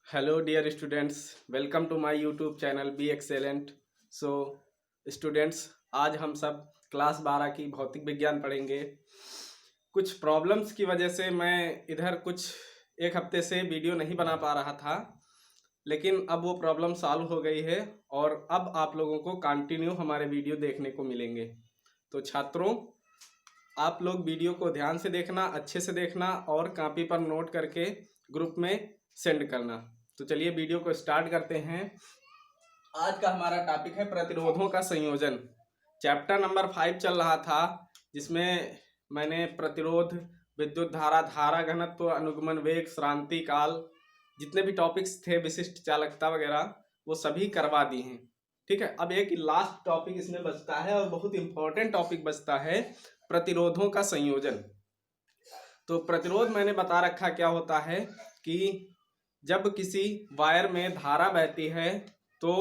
Hello dear students, welcome to my YouTube channel be excellent. So students, आज हम सब class 12 की भौतिक विज्ञान पढ़ेंगे। कुछ प्रॉब्लम्स की वजह से मैं इधर कुछ एक हफ्ते से वीडियो नहीं बना पा रहा था, लेकिन अब वो प्रॉब्लम सॉल्व हो गई है और अब आप लोगों को कंटिन्यू हमारे वीडियो देखने को मिलेंगे। तो छात्रों, आप लोग वीडियो को ध्यान से देखना, अच्छे से देखना और कॉपी पर नोट करके ग्रुप में सेंड करना। तो चलिए वीडियो को स्टार्ट करते हैं। आज का हमारा टॉपिक है प्रतिरोधों का संयोजन। चैप्टर नंबर 5 चल रहा था, जिसमें मैंने प्रतिरोध, विद्युत धारा, धारा घनत्व, अनुगमन वेग, श्रांति काल, जितने भी टॉपिक्स थे, विशिष्ट चालकता वगैरह, वो सभी करवा दी हैं। ठीक है, अब एक लास्ट टॉपिक इसमें बचता है और बहुत इंपॉर्टेंट टॉपिक बचता है, प्रतिरोधों का संयोजन। तो प्रतिरोध मैंने बता रखा क्या होता है कि जब किसी वायर में धारा बहती है तो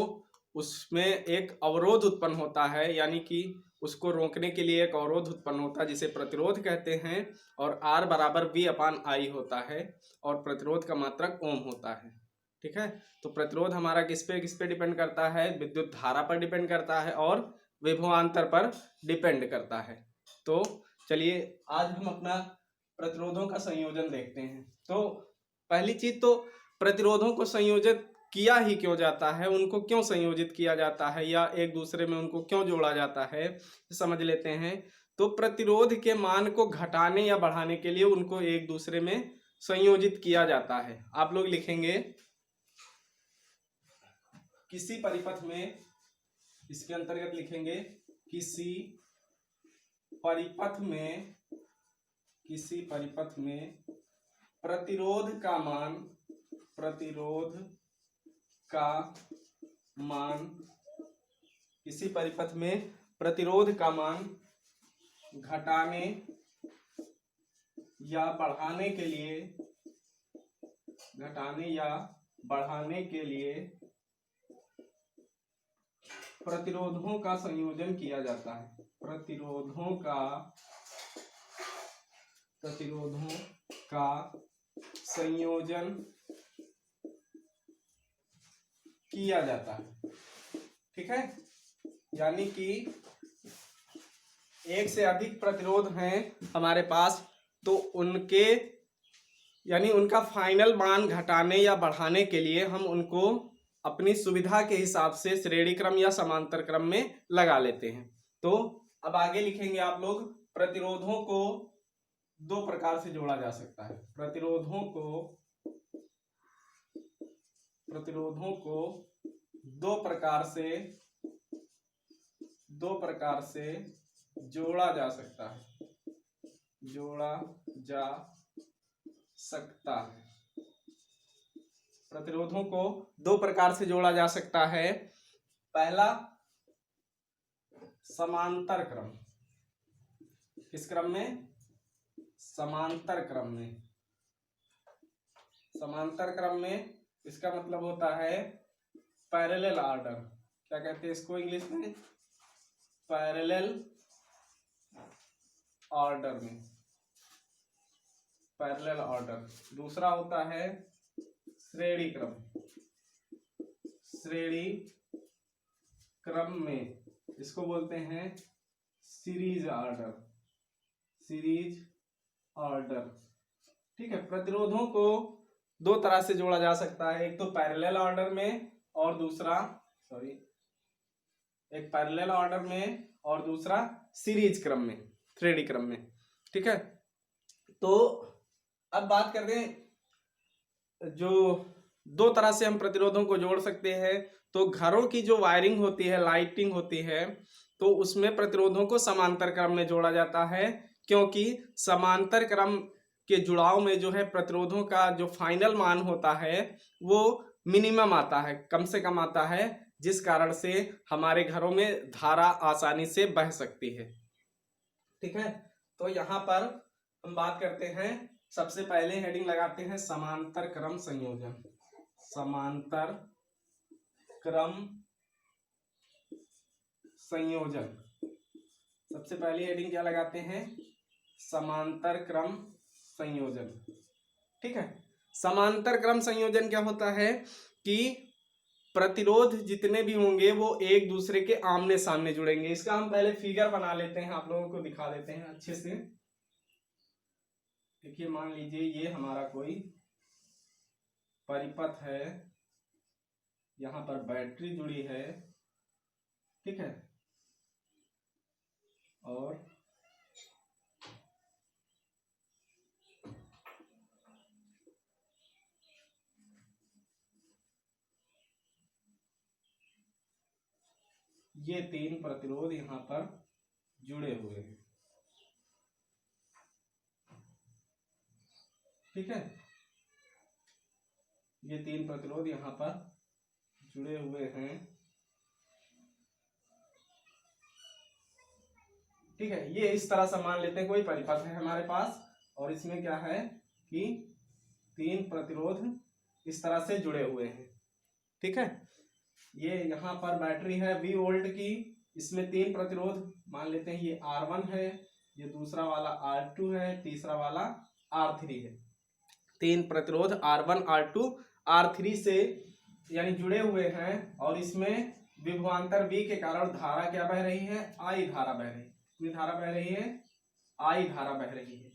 उसमें एक अवरोध उत्पन्न होता है, यानी कि उसको रोकने के लिए एक अवरोध उत्पन्न होता है जिसे प्रतिरोध कहते हैं। और R बराबर V/I होता है और प्रतिरोध का मात्रक ओम होता है। ठीक है, तो प्रतिरोध हमारा किस पे डिपेंड करता है? विद्युत धारा पर डिपेंड करता है और विभवांतर पर डिपेंड करता है। तो चलिए आज हम अपना प्रतिरोधों का संयोजन देखते हैं। तो पहली चीज, तो प्रतिरोधों को संयोजित किया ही क्यों जाता है, उनको क्यों संयोजित किया जाता है या एक दूसरे में उनको क्यों जोड़ा जाता है, समझ लेते हैं। तो प्रतिरोध के मान को घटाने या बढ़ाने के लिए उनको एक दूसरे में संयोजित किया जाता है। आप लोग लिखेंगे किसी परिपथ में, इसके अंतर्गत लिखेंगे किसी परिपथ में प्रतिरोध का मान किसी परिपथ में प्रतिरोध का मान घटाने या बढ़ाने के लिए प्रतिरोधों का संयोजन किया जाता है। प्रतिरोधों का संयोजन किया जाता है। ठीक है, यानी कि एक से अधिक प्रतिरोध हैं हमारे पास, तो उनका फाइनल मान घटाने या बढ़ाने के लिए हम उनको अपनी सुविधा के हिसाब से श्रेणी क्रम या समांतर क्रम में लगा लेते हैं। तो अब आगे लिखेंगे आप लोग, प्रतिरोधों को दो प्रकार से जोड़ा जा सकता है। प्रतिरोधों को दो प्रकार से जोड़ा जा सकता है। प्रतिरोधों को दो प्रकार से जोड़ा जा सकता है। पहला, समांतर क्रम। किस क्रम में? समांतर क्रम में इसका मतलब होता है पैरेलल ऑर्डर। क्या कहते हैं इसको इंग्लिश में? Parallel order. दूसरा होता है श्रेणी क्रम में, इसको बोलते हैं सीरीज ऑर्डर। ठीक है, प्रतिरोधों को दो तरह से जोड़ा जा सकता है, एक तो पैरेलल ऑर्डर में और दूसरा सीरीज क्रम में, श्रेणी क्रम में। ठीक है, तो अब बात करते हैं जो दो तरह से हम प्रतिरोधों को जोड़ सकते हैं। तो घरों की जो वायरिंग होती है, लाइटिंग होती है, तो उसमें प्रतिरोधों को समांतर क्रम में जोड़ा जाता है, क्योंकि समांतर क्रम के जुड़ाव में जो है प्रतिरोधों का जो फाइनल मान होता है वो मिनिमम आता है, कम से कम आता है, जिस कारण से हमारे घरों में धारा आसानी से बह सकती है। ठीक है, तो यहाँ पर हम बात करते हैं, सबसे पहले हेडिंग लगाते हैं समांतर क्रम संयोजन। समांतर क्रम संयोजन, सबसे पहली हेडिंग क्या लगाते हैं? समांतर क्रम संयोजन। ठीक है, समांतर क्रम संयोजन क्या होता है कि प्रतिरोध जितने भी होंगे वो एक दूसरे के आमने सामने जुड़ेंगे। इसका हम पहले फिगर बना लेते हैं, आप लोगों को दिखा देते हैं अच्छे से। देखिए मान लीजिए ये हमारा कोई परिपथ है, यहाँ पर बैटरी जुड़ी है, ठीक है, और ये 3 प्रतिरोध यहाँ पर जुड़े हुए हैं, ठीक है। ये 3 प्रतिरोध यहाँ पर जुड़े हुए हैं, ठीक है। ये इस तरह से मान लेते हैं कोई परिपथ है हमारे पास और इसमें क्या है कि 3 प्रतिरोध इस तरह से जुड़े हुए हैं, ठीक है। ये यहाँ पर बैटरी है 20 वोल्ट की, इसमें 3 प्रतिरोध मान लेते हैं, ये R1 है, ये दूसरा वाला R2 है, तीसरा वाला R3 है। 3 प्रतिरोध R1 R2 R3 से यानी जुड़े हुए हैं और इसमें विभवांतर V के कारण धारा क्या बह रही है, I धारा बह रही है। कितनी धारा बह रही है, I धारा बह रही है,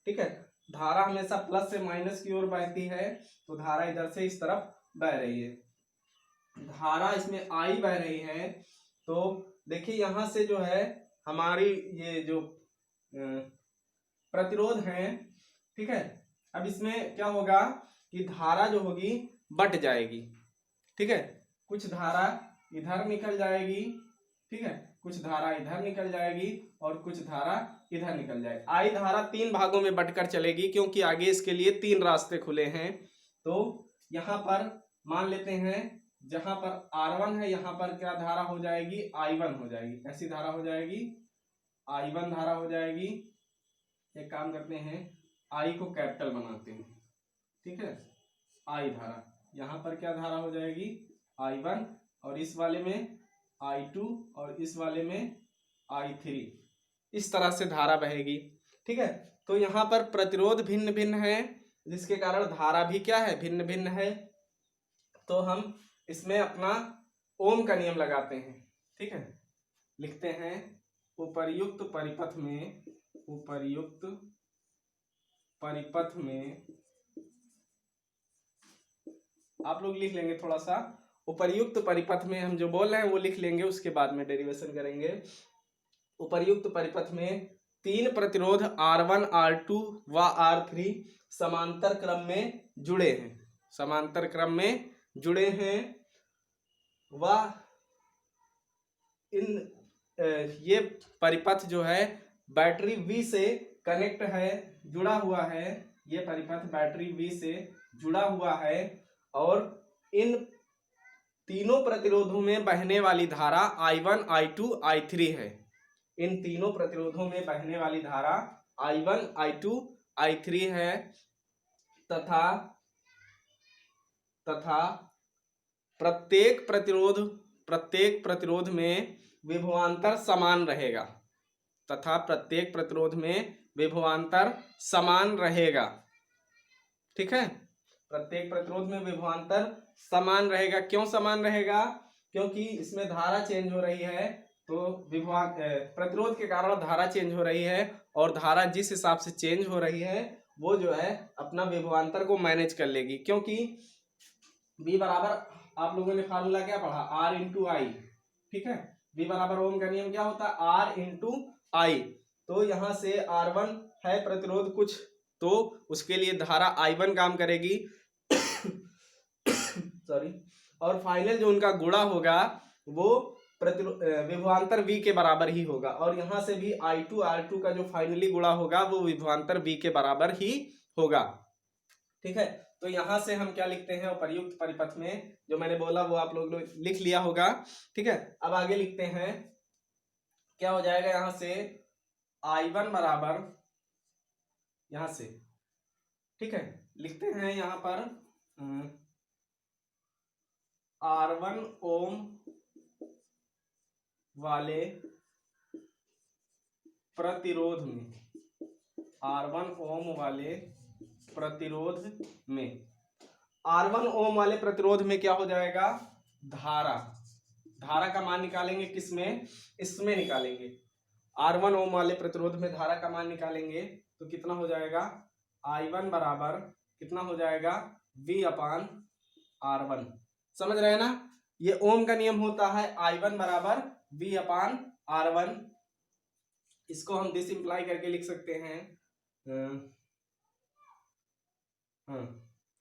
ठीक है। धारा हमेशा प्लस से माइनस की ओर बहती है, तो धारा इधर से इस तरफ बह रही है। धारा इसमें आई बह रही है, तो देखिए यहां से जो है हमारी ये जो प्रतिरोध है, ठीक है। अब इसमें क्या होगा कि धारा जो होगी बट जाएगी, ठीक है। कुछ धारा इधर निकल जाएगी, ठीक है, कुछ धारा इधर निकल जाएगी और कुछ धारा इधर निकल जाएगी। आई धारा 3 भागों में बटकर चलेगी क्योंकि आगे इसके लिए 3 रास्ते खुले हैं। तो यहाँ पर मान लेते हैं जहां पर R1 है यहाँ पर क्या धारा हो जाएगी, I1 हो जाएगी। ऐसी धारा हो जाएगी, I1 धारा हो जाएगी। एक काम करते हैं, I को कैपिटल बनाते हैं, ठीक है। I धारा यहाँ पर क्या धारा हो जाएगी, I1, और इस वाले में I2 और इस वाले में I3, इस तरह से धारा बहेगी, ठीक है। तो यहाँ पर प्रतिरोध भिन्न भिन्न है जिसके कारण धारा भी क्या है, भिन्न भिन्न है। तो हम इसमें अपना ओम का नियम लगाते हैं, ठीक है। लिखते हैं उपर्युक्त परिपथ में, उपर्युक्त परिपथ में, आप लोग लिख लेंगे थोड़ा सा, उपर्युक्त परिपथ में हम जो बोल रहे हैं वो लिख लेंगे, उसके बाद में डेरिवेशन करेंगे। उपर्युक्त परिपथ में 3 प्रतिरोध R1 R2 व R3 समांतर क्रम में जुड़े हैं, समांतर क्रम में जुड़े हैं व इन ये परिपथ जो है बैटरी V से कनेक्ट है, जुड़ा हुआ है। ये परिपथ बैटरी V से जुड़ा हुआ है और इन तीनों प्रतिरोधों में बहने वाली धारा I1 I2 I3 है। इन तीनों प्रतिरोधों में बहने वाली धारा I1 I2 I3 है तथा प्रत्येक प्रतिरोध में विभवांतर समान रहेगा, तथा प्रत्येक प्रतिरोध में विभवांतर समान रहेगा, ठीक है। प्रत्येक प्रतिरोध में विभवांतर समान रहेगा। क्यों समान रहेगा, क्योंकि इसमें धारा चेंज हो रही है, तो प्रतिरोध के कारण धारा चेंज हो रही है और धारा जिस हिसाब से चेंज हो रही है वो जो है अपना विभवांतर को मैनेज कर लेगी। क्योंकि V बराबर, आप लोगों ने फार्मूला क्या पढ़ा, R इंटू आई, ठीक है। V बराबर ओम का नियम क्या होता है, R इंटू आई। तो यहाँ से R1 है प्रतिरोध कुछ, तो उसके लिए धारा I1 काम करेगी सॉरी, और फाइनल जो उनका गुणा होगा वो विभवांतर V के बराबर ही होगा। और यहाँ से भी I2 R2 का जो फाइनली गुणा होगा वो विभवांतर V के बराबर ही होगा, ठीक है। तो यहाँ से हम क्या लिखते हैं, उपर्युक्त परिपथ में जो मैंने बोला वो आप लोग लिख लिया होगा, ठीक है। अब आगे लिखते हैं, क्या हो जाएगा, यहाँ से I1 बराबर, यहाँ से, ठीक है, लिखते हैं यहाँ पर R1 ओम वाले प्रतिरोध में, R1 ओम वाले प्रतिरोध में R1 ओम वाले प्रतिरोध में क्या हो जाएगा, धारा, धारा का मान निकालेंगे किसमें, इसमें निकालेंगे। R1 ओम वाले प्रतिरोध में धारा का मान निकालेंगे तो कितना हो जाएगा, I1 बराबर कितना हो जाएगा, V अपान R1। समझ रहे हैं ना, ये ओम का नियम होता है, I1 बराबर V अपान R1। इसको हम डिसिंप्लाई करके लिख सकते हैं, हाँ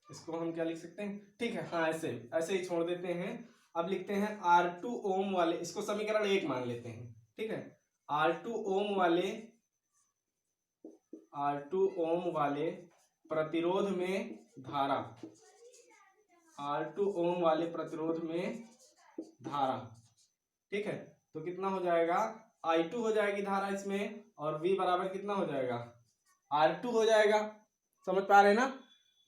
इसको हम क्या लिख सकते हैं, ठीक है, हाँ ऐसे ऐसे ही छोड़ देते हैं। अब लिखते हैं R2 ओम वाले, इसको समीकरण 1 मान लेते हैं, ठीक है। R2 ओम वाले प्रतिरोध में धारा, R2 ओम वाले प्रतिरोध में धारा, ठीक है। तो कितना हो जाएगा, I2 हो जाएगी धारा इसमें, और V बराबर कितना हो जाएगा, R2 हो जाएगा। समझ पा रहे हैं ना,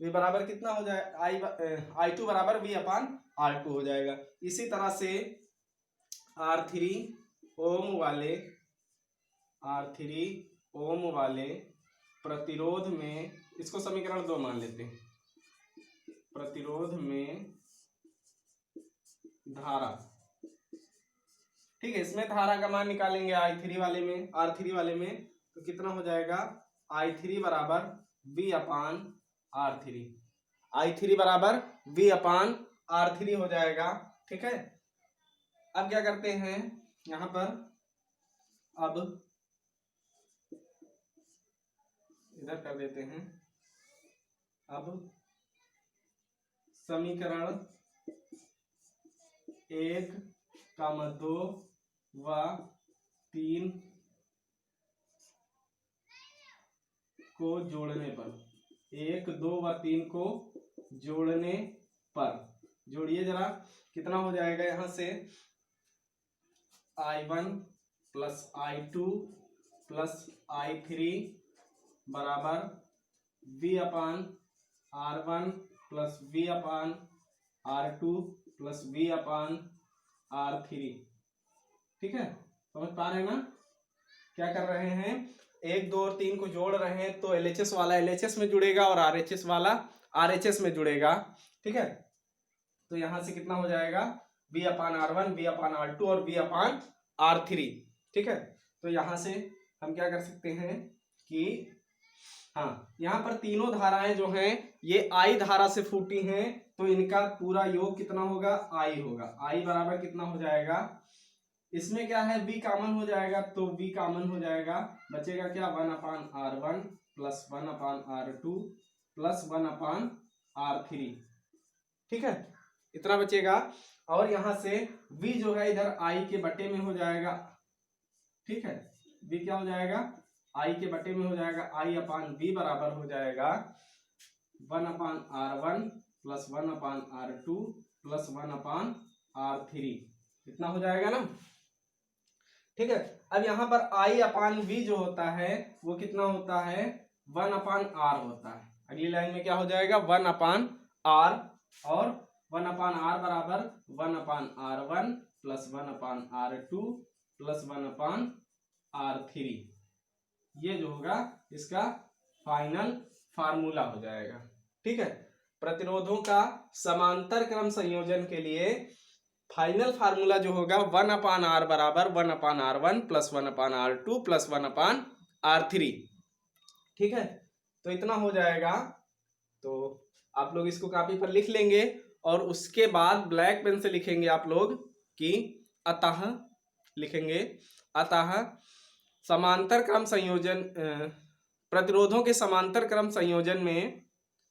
V बराबर कितना हो जाएगा, I2 बराबर V अपान R2 हो जाएगा। इसी तरह से R3 ओम वाले प्रतिरोध में, इसको समीकरण 2 मान लेते हैं, प्रतिरोध में धारा, ठीक है। इसमें धारा का मान निकालेंगे R3 वाले में, तो कितना हो जाएगा, I3 बराबर V अपान R3, I3 बराबर V अपान R3 हो जाएगा, ठीक है। अब क्या करते हैं यहां पर, अब इधर कर देते हैं, अब समीकरण 1, 2 व 3 को जोड़ने पर, 1, 2 व 3 को जोड़ने पर, जोड़िए जरा, कितना हो जाएगा, यहां से I1 plus I2 plus I3 बराबर V अपान R1 प्लस V अपान R2 प्लस V अपान R3, ठीक है। समझ पा रहे हैं ना, क्या कर रहे हैं, 1, 2 और 3 को जोड़ रहे हैं, तो LHS वाला LHS में जुड़ेगा और RHS वाला RHS में जुड़ेगा, ठीक है। तो यहां से कितना हो जाएगा, V अपान R1, V अपान R2 और V अपान R3, ठीक है। तो यहां से हम क्या कर सकते हैं कि, हाँ यहाँ पर तीनों धाराएं जो हैं ये I धारा से फूटी हैं, तो इनका पूरा योग कितना होगा, I होगा। I बराबर कितना हो जाएगा, इसमें क्या है, V कॉमन हो जाएगा, तो V कॉमन हो जाएगा, बचेगा क्या, 1 अपान R1 प्लस 1 अपान R2 प्लस 1 अपान R3, ठीक है, इतना बचेगा। और यहां से V जो है इधर I के बटे में हो जाएगा, ठीक है। V क्या हो जाएगा, I के बटे में हो जाएगा, I अपान V बराबर हो जाएगा 1 अपान R1 प्लस 1 अपान R2 प्लस 1 अपान R3, इतना हो जाएगा ना, ठीक है। अब यहाँ पर I अपान V जो होता है वो कितना होता है, 1 अपान R होता है। अगली लाइन में क्या हो जाएगा, 1 अपान R, और 1 अपान R बराबर 1 अपान R1 प्लस 1 अपान R2 प्लस 1 अपान R3, ये जो होगा इसका फाइनल फार्मूला हो जाएगा, ठीक है। प्रतिरोधों का समांतर क्रम संयोजन के लिए फाइनल फार्मूला जो होगा 1 अपान R बराबर 1 अपान R1 प्लस 1 अपान R2 प्लस 1 अपान R3, ठीक है। तो इतना हो जाएगा, तो आप लोग इसको कॉपी पर लिख लेंगे और उसके बाद ब्लैक पेन से लिखेंगे आप लोग कि अतः, लिखेंगे अतः समांतर क्रम संयोजन, प्रतिरोधों के समांतर क्रम संयोजन में,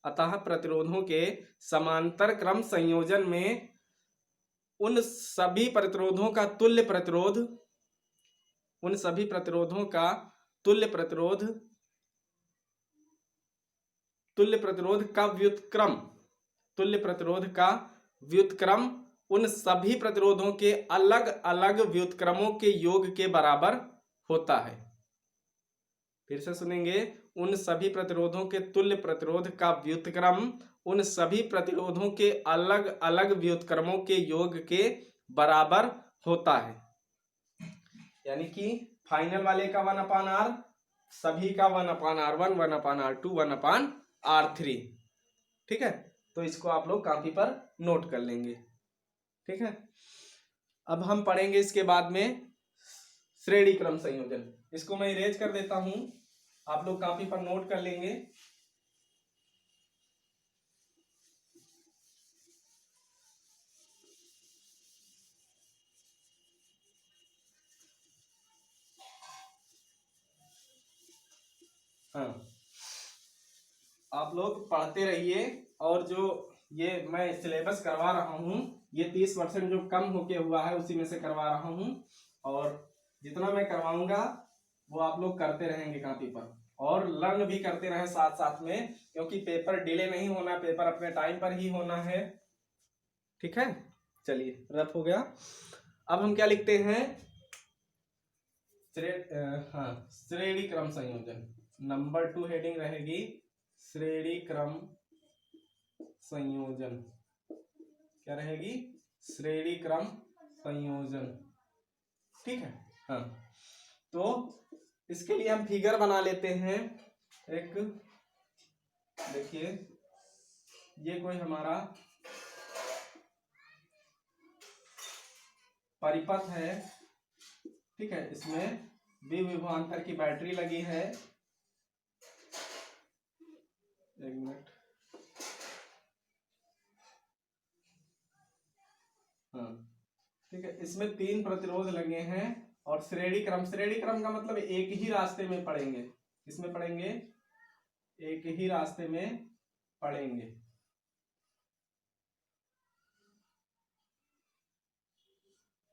अतः प्रतिरोधों के समांतर क्रम संयोजन में उन सभी प्रतिरोधों का तुल्य प्रतिरोध, उन सभी प्रतिरोधों का तुल्य प्रतिरोध, तुल्य प्रतिरोध का व्युत्क्रम, तुल्य प्रतिरोध का व्युत्क्रम उन सभी प्रतिरोधों के अलग अलग व्युत्क्रमों के योग के बराबर होता है। फिर से सुनेंगे, उन सभी प्रतिरोधों के तुल्य प्रतिरोध का व्युत्क्रम उन सभी प्रतिरोधों के अलग अलग व्युत्क्रमों के योग के बराबर होता है। यानी कि फाइनल वाले का 1 अपान R, सभी का 1 अपान R1, 1 अपान R2, 1 अपान R3, ठीक है। तो इसको आप लोग कॉपी पर नोट कर लेंगे, ठीक है। अब हम पढ़ेंगे इसके बाद में श्रेणी क्रम संयोजन। इसको मैं इरेज कर देता हूं, आप लोग कॉपी पर नोट कर लेंगे। हाँ, आप लोग पढ़ते रहिए, और जो ये मैं सिलेबस करवा रहा हूँ ये 30% जो कम होके हुआ है उसी में से करवा रहा हूँ, और जितना मैं करवाऊंगा वो आप लोग करते रहेंगे कॉपी पर, और लर्न भी करते रहे साथ साथ में, क्योंकि पेपर डिले नहीं होना, पेपर अपने टाइम पर ही होना है, ठीक है। चलिए, रफ हो गया। अब हम क्या लिखते हैं, श्रेणी क्रम संयोजन। नंबर 2 हेडिंग रहेगी श्रेणी क्रम संयोजन। क्या रहेगी, श्रेणी क्रम संयोजन, ठीक है। हाँ, तो इसके लिए हम फिगर बना लेते हैं। एक देखिए, ये कोई हमारा परिपथ है, ठीक है। इसमें विभवांतर की बैटरी लगी है, एक मिनट, हाँ, ठीक है। इसमें 3 प्रतिरोध लगे हैं, और श्रेणी क्रम का मतलब एक ही रास्ते में पढ़ेंगे, इसमें पढ़ेंगे, एक ही रास्ते में पढ़ेंगे,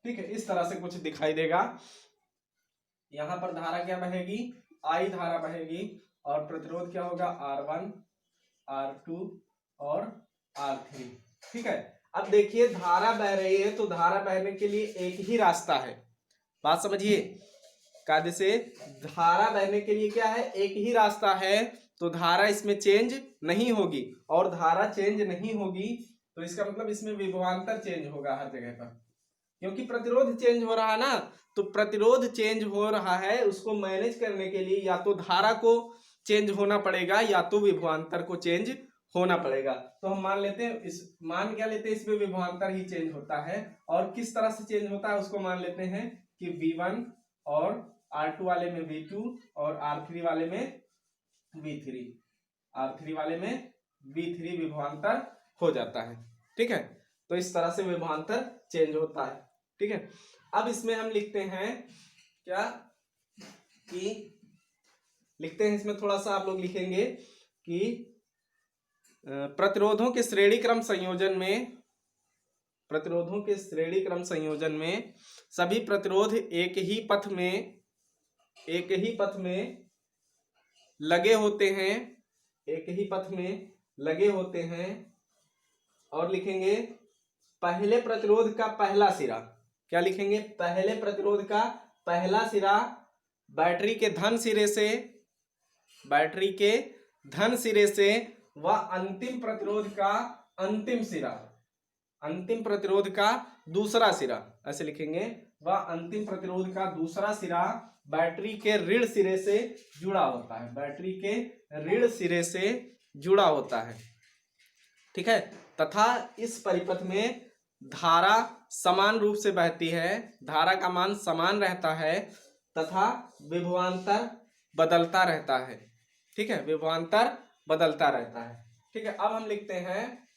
ठीक है। इस तरह से कुछ दिखाई देगा। यहां पर धारा क्या बहेगी, आई धारा बहेगी, और प्रतिरोध क्या होगा, R1, R2 और R3, ठीक है। अब देखिए, धारा बह रही है तो धारा बहने के लिए एक ही रास्ता है, बात समझिए। कायदे से धारा बहने के लिए क्या है, एक ही रास्ता है, तो धारा इसमें चेंज नहीं होगी, और धारा चेंज नहीं होगी तो इसका मतलब इसमें विभवांतर चेंज होगा हर जगह पर, क्योंकि प्रतिरोध चेंज हो रहा है ना। तो प्रतिरोध चेंज हो रहा है, उसको मैनेज करने के लिए या तो धारा को चेंज होना पड़ेगा या तो विभवांतर को चेंज होना पड़ेगा। तो हम मान लेते हैं, मान क्या लेते हैं, इसमें विभवांतर ही चेंज होता है, और किस तरह से चेंज होता है उसको मान लेते हैं कि V1 और R2 वाले में V2 और R3 वाले में V3, R3 वाले में V3 विभवांतर हो जाता है, ठीक है। तो इस तरह से विभवांतर चेंज होता है, ठीक है। अब इसमें हम लिखते हैं क्या, कि लिखते हैं इसमें थोड़ा सा आप लोग लिखेंगे कि प्रतिरोधों के श्रेणी क्रम संयोजन में, प्रतिरोधों के श्रेणी क्रम संयोजन में सभी प्रतिरोध एक ही पथ में लगे होते हैं, एक ही पथ में लगे होते हैं, और लिखेंगे पहले प्रतिरोध का पहला सिरा। क्या लिखेंगे, पहले प्रतिरोध का पहला सिरा बैटरी के धन सिरे से व अंतिम प्रतिरोध का अंतिम सिरा, अंतिम प्रतिरोध का दूसरा सिरा, ऐसे लिखेंगे, व अंतिम प्रतिरोध का दूसरा सिरा बैटरी के ऋण सिरे से जुड़ा होता है, बैटरी के ऋण सिरे से जुड़ा होता है, ठीक है। तथा इस परिपथ में धारा समान रूप से बहती है, धारा का मान समान रहता है, तथा विभवांतर बदलता रहता है, ठीक है, विभवांतर बदलता रहता है, ठीक है। अब हम लिखते हैं,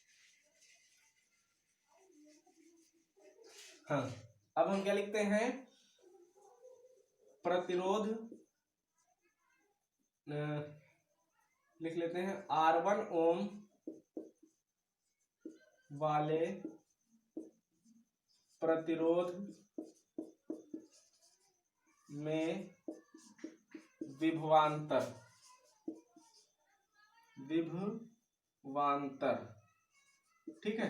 हाँ, अब हम क्या लिखते हैं, प्रतिरोध लिख लेते हैं R1 ओम वाले प्रतिरोध में विभवांतर, ठीक है।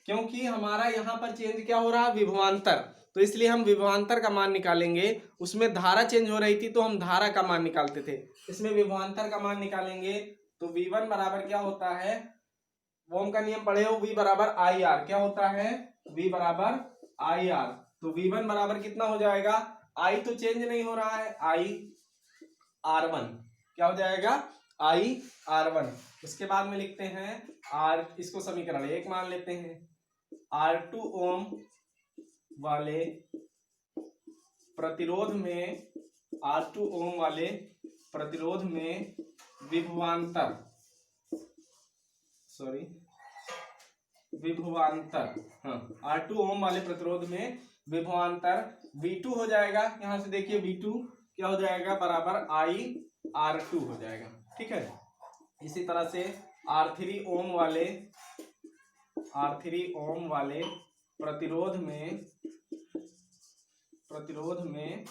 क्योंकि हमारा यहां पर चेंज क्या हो रहा है, विभवांतर, तो इसलिए हम विभवांतर का मान निकालेंगे। उसमें धारा चेंज हो रही थी तो हम धारा का मान निकालते थे, इसमें विभवांतर का मान निकालेंगे। तो V1 बराबर क्या होता है, ओम का नियम पढ़े हो, V बराबर IR, क्या होता है, V बराबर IR। तो V1 बराबर कितना हो जाएगा, I तो चेंज नहीं हो रहा है, I R1, क्या हो जाएगा, I R1। उसके बाद में लिखते हैं आर, इसको समीकरण 1 मान लेते हैं। R2 ओम वाले प्रतिरोध में, R2 ओम वाले प्रतिरोध में विभवांतर, हाँ, R2 ओम वाले प्रतिरोध में विभवांतर V2 हो जाएगा। यहां से देखिए V2 क्या हो जाएगा, बराबर IR2 हो जाएगा। ठीक है, इसी तरह से R3 ओम वाले प्रतिरोध में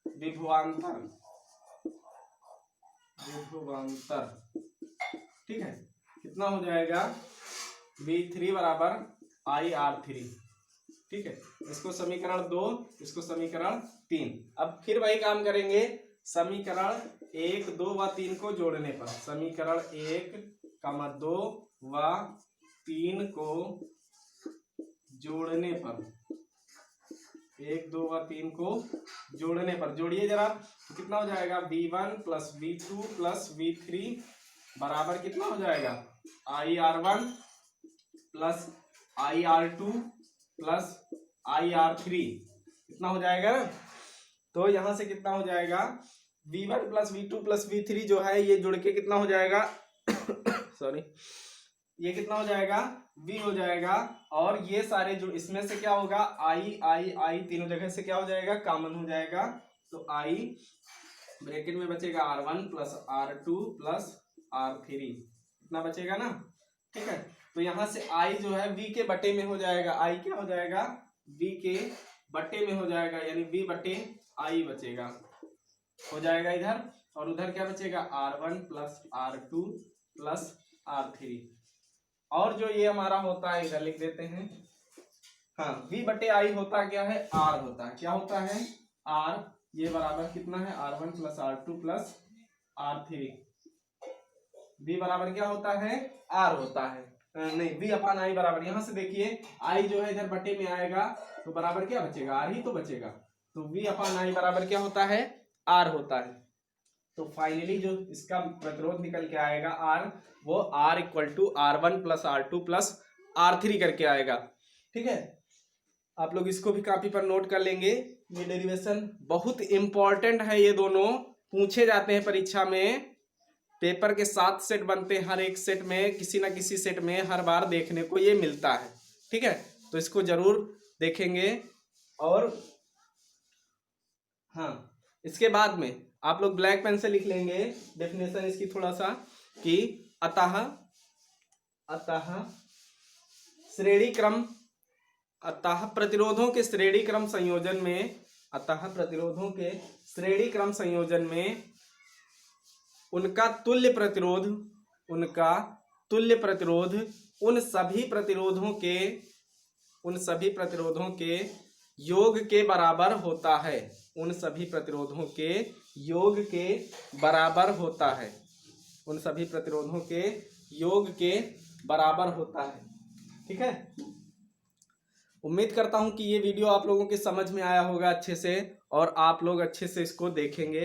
विभवांतर, ठीक है, कितना हो जाएगा, V3 बराबर IR3। ठीक है, इसको समीकरण 2, इसको समीकरण 3। अब फिर वही काम करेंगे, समीकरण 1, 2 व 3 को जोड़ने पर, समीकरण 1, 2 व 3 को जोड़ने पर, 1, 2 व 3 को जोड़ने पर, जोड़िए जरा, तो कितना हो जाएगा, V1 plus V2 plus V3 बराबर कितना हो जाएगा, IR1 plus IR2 plus IR3, कितना हो जाएगा ना। तो यहां से कितना हो जाएगा, V1 plus V2 plus V3 जो है ये जुड़ के कितना हो जाएगा सॉरी, ये कितना हो जाएगा, V हो जाएगा। और ये सारे जो इसमें से क्या होगा, I तीनों जगह से क्या हो जाएगा, कॉमन हो जाएगा। तो I ब्रैकेट में बचेगा R1 plus R2 plus R3, इतना बचेगा ना। ठीक है, तो यहां से I जो है V के बटे में हो जाएगा, I क्या हो जाएगा, V के बटे में हो जाएगा, यानी V बटे I बचेगा, हो जाएगा इधर। और उधर क्या बचेगा, R1 plus R2 plus R3। और जो ये हमारा होता है इधर लिख देते हैं, हाँ, V बटे I होता क्या है, R होता है, क्या होता है, R, ये बराबर कितना है, R1 plus R2 plus R3। V बराबर क्या होता है, R होता है, नहीं, V अपान I बराबर, यहां से देखिए I जो है इधर बटे में आएगा तो बराबर क्या बचेगा, R ही तो बचेगा। तो V अपान I बराबर क्या होता है, R होता है। तो फाइनली जो इसका प्रतिरोध निकल के आएगा R, वो R equal to R1 plus R2 plus R3 करके आएगा। ठीक है, आप लोग इसको भी कॉपी पर नोट कर लेंगे। ये डेरिवेशन बहुत इंपॉर्टेंट है, ये दोनों पूछे जाते हैं परीक्षा में। पेपर के 7 सेट बनते हैं, हर एक सेट में किसी ना किसी सेट में हर बार देखने को ये मिलता है। ठीक है, तो इसको जरूर देखेंगे। और हाँ, इसके बाद में आप लोग ब्लैक पेन से लिख लेंगे डेफिनेशन इसकी थोड़ा सा, कि अतः श्रेणी क्रम, अतः प्रतिरोधों के श्रेणी क्रम संयोजन में, अतः प्रतिरोधों के श्रेणी क्रम संयोजन में उनका तुल्य प्रतिरोध उन सभी प्रतिरोधों के योग के बराबर होता है, उन सभी प्रतिरोधों के योग के बराबर होता है, उन सभी प्रतिरोधों के योग के बराबर होता है। ठीक है, उम्मीद करता हूं कि ये वीडियो आप लोगों के समझ में आया होगा अच्छे से, और आप लोग अच्छे से इसको देखेंगे।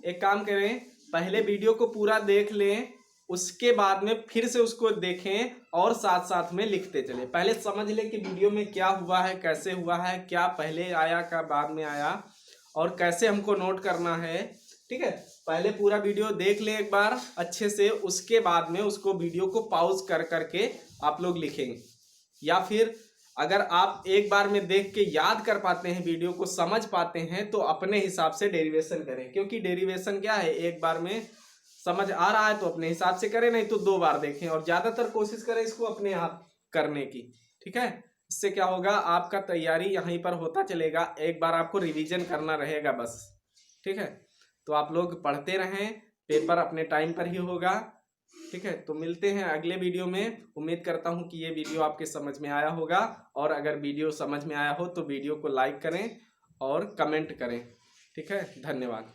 एक काम करें, पहले वीडियो को पूरा देख लें, उसके बाद में फिर से उसको देखें और साथ साथ में लिखते चले। पहले समझ लें कि वीडियो में क्या हुआ है, कैसे हुआ है, क्या पहले आया क्या बाद में आया, और कैसे हमको नोट करना है। ठीक है, पहले पूरा वीडियो देख लें एक बार अच्छे से, उसके बाद में उसको वीडियो को पॉज कर करके आप लोग लिखेंगे। या फिर अगर आप एक बार में देख के याद कर पाते हैं, वीडियो को समझ पाते हैं, तो अपने हिसाब से डेरिवेशन करें। क्योंकि डेरिवेशन क्या है, एक बार में समझ आ रहा है तो अपने हिसाब से करें, नहीं तो 2 बार देखें, और ज्यादातर कोशिश करें इसको अपने आप करने की। ठीक है, इससे क्या होगा, आपका तैयारी यहीं पर होता चलेगा, एक बार आपको रिवीजन करना रहेगा बस। ठीक है, तो आप लोग पढ़ते रहें, पेपर अपने टाइम पर ही होगा। ठीक है, तो मिलते हैं अगले वीडियो में। उम्मीद करता हूं कि ये वीडियो आपके समझ में आया होगा, और अगर वीडियो समझ में आया हो तो वीडियो को लाइक करें और कमेंट करें। ठीक है, धन्यवाद।